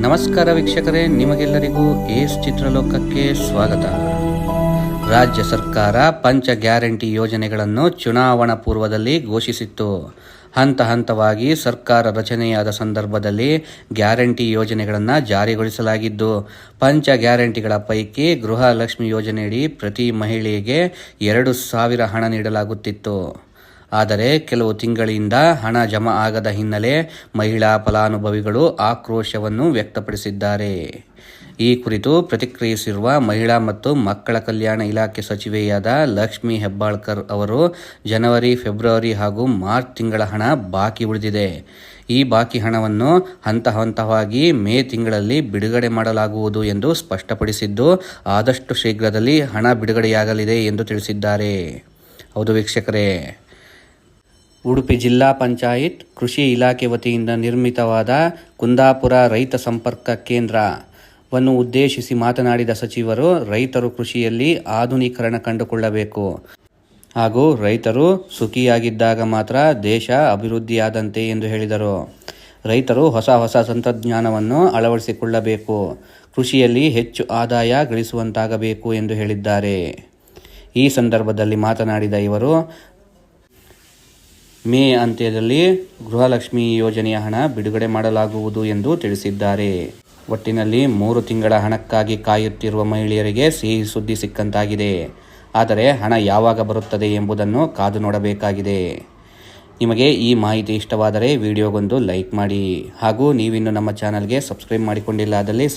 ನಮಸ್ಕಾರ ವೀಕ್ಷಕರೇ, ನಿಮಗೆಲ್ಲರಿಗೂ ಏಸ್ ಚಿತ್ರಲೋಕಕ್ಕೆ ಸ್ವಾಗತ. ರಾಜ್ಯ ಸರ್ಕಾರ ಪಂಚ ಗ್ಯಾರಂಟಿ ಯೋಜನೆಗಳನ್ನು ಚುನಾವಣಾ ಪೂರ್ವದಲ್ಲಿ ಘೋಷಿಸಿತ್ತು. ಹಂತ ಹಂತವಾಗಿ ಸರ್ಕಾರ ರಚನೆಯಾದ ಸಂದರ್ಭದಲ್ಲಿ ಗ್ಯಾರಂಟಿ ಯೋಜನೆಗಳನ್ನು ಜಾರಿಗೊಳಿಸಲಾಗಿದ್ದು, ಪಂಚ ಗ್ಯಾರಂಟಿಗಳ ಪೈಕಿ ಗೃಹಲಕ್ಷ್ಮಿ ಯೋಜನೆಯಡಿ ಪ್ರತಿ ಮಹಿಳೆಗೆ 2,000 ಹಣ ನೀಡಲಾಗುತ್ತಿತ್ತು. ಆದರೆ ಕೆಲವು ತಿಂಗಳಿಂದ ಹಣ ಜಮಾ ಆಗದ ಹಿನ್ನೆಲೆ ಮಹಿಳಾ ಫಲಾನುಭವಿಗಳು ಆಕ್ರೋಶವನ್ನು ವ್ಯಕ್ತಪಡಿಸಿದ್ದಾರೆ. ಈ ಕುರಿತು ಪ್ರತಿಕ್ರಿಯಿಸಿರುವ ಮಹಿಳಾ ಮತ್ತು ಮಕ್ಕಳ ಕಲ್ಯಾಣ ಇಲಾಖೆ ಸಚಿವೆಯಾದ ಲಕ್ಷ್ಮೀ ಹೆಬ್ಬಾಳ್ಕರ್ ಅವರು, ಜನವರಿ, ಫೆಬ್ರವರಿ ಹಾಗೂ ಮಾರ್ಚ್ ತಿಂಗಳ ಹಣ ಬಾಕಿ ಉಳಿದಿದೆ. ಈ ಬಾಕಿ ಹಣವನ್ನು ಹಂತ ಹಂತವಾಗಿ ಮೇ ತಿಂಗಳಲ್ಲಿ ಬಿಡುಗಡೆ ಮಾಡಲಾಗುವುದು ಎಂದು ಸ್ಪಷ್ಟಪಡಿಸಿದ್ದು, ಆದಷ್ಟು ಶೀಘ್ರದಲ್ಲಿ ಹಣ ಬಿಡುಗಡೆಯಾಗಲಿದೆ ಎಂದು ತಿಳಿಸಿದ್ದಾರೆ. ಹೌದು ವೀಕ್ಷಕರೇ, ಉಡುಪಿ ಜಿಲ್ಲಾ ಪಂಚಾಯತ್ ಕೃಷಿ ಇಲಾಖೆ ವತಿಯಿಂದ ನಿರ್ಮಿತವಾದ ಕುಂದಾಪುರ ರೈತ ಸಂಪರ್ಕ ಕೇಂದ್ರವನ್ನು ಉದ್ದೇಶಿಸಿ ಮಾತನಾಡಿದ ಸಚಿವರು, ರೈತರು ಕೃಷಿಯಲ್ಲಿ ಆಧುನೀಕರಣ ಕಂಡುಕೊಳ್ಳಬೇಕು ಹಾಗೂ ರೈತರು ಸುಖಿಯಾಗಿದ್ದಾಗ ಮಾತ್ರ ದೇಶ ಅಭಿವೃದ್ಧಿಯಾದಂತೆ ಎಂದು ಹೇಳಿದರು. ರೈತರು ಹೊಸ ತಂತ್ರಜ್ಞಾನವನ್ನು ಅಳವಡಿಸಿಕೊಳ್ಳಬೇಕು, ಕೃಷಿಯಲ್ಲಿ ಹೆಚ್ಚು ಆದಾಯ ಗಳಿಸುವಂತಾಗಬೇಕು ಎಂದು ಹೇಳಿದ್ದಾರೆ. ಈ ಸಂದರ್ಭದಲ್ಲಿ ಮಾತನಾಡಿದ ಇವರು, ಮೇ ಅಂತ್ಯದಲ್ಲಿ ಗೃಹಲಕ್ಷ್ಮಿ ಯೋಜನೆಯ ಹಣ ಬಿಡುಗಡೆ ಮಾಡಲಾಗುವುದು ಎಂದು ತಿಳಿಸಿದ್ದಾರೆ. ಒಟ್ಟಿನಲ್ಲಿ 3 ತಿಂಗಳ ಹಣಕ್ಕಾಗಿ ಕಾಯುತ್ತಿರುವ ಮಹಿಳೆಯರಿಗೆ ಸಿಹಿ ಸುದ್ದಿ ಸಿಕ್ಕಂತಾಗಿದೆ. ಆದರೆ ಹಣ ಯಾವಾಗ ಬರುತ್ತದೆ ಎಂಬುದನ್ನು ಕಾದು ನೋಡಬೇಕಾಗಿದೆ. ನಿಮಗೆ ಈ ಮಾಹಿತಿ ಇಷ್ಟವಾದರೆ ವಿಡಿಯೋಗೊಂದು ಲೈಕ್ ಮಾಡಿ ಹಾಗೂ ನೀವಿನ್ನು ನಮ್ಮ ಚಾನಲ್ಗೆ ಸಬ್ಸ್ಕ್ರೈಬ್ ಮಾಡಿಕೊಂಡಿಲ್ಲ ಆದಲ್ಲಿ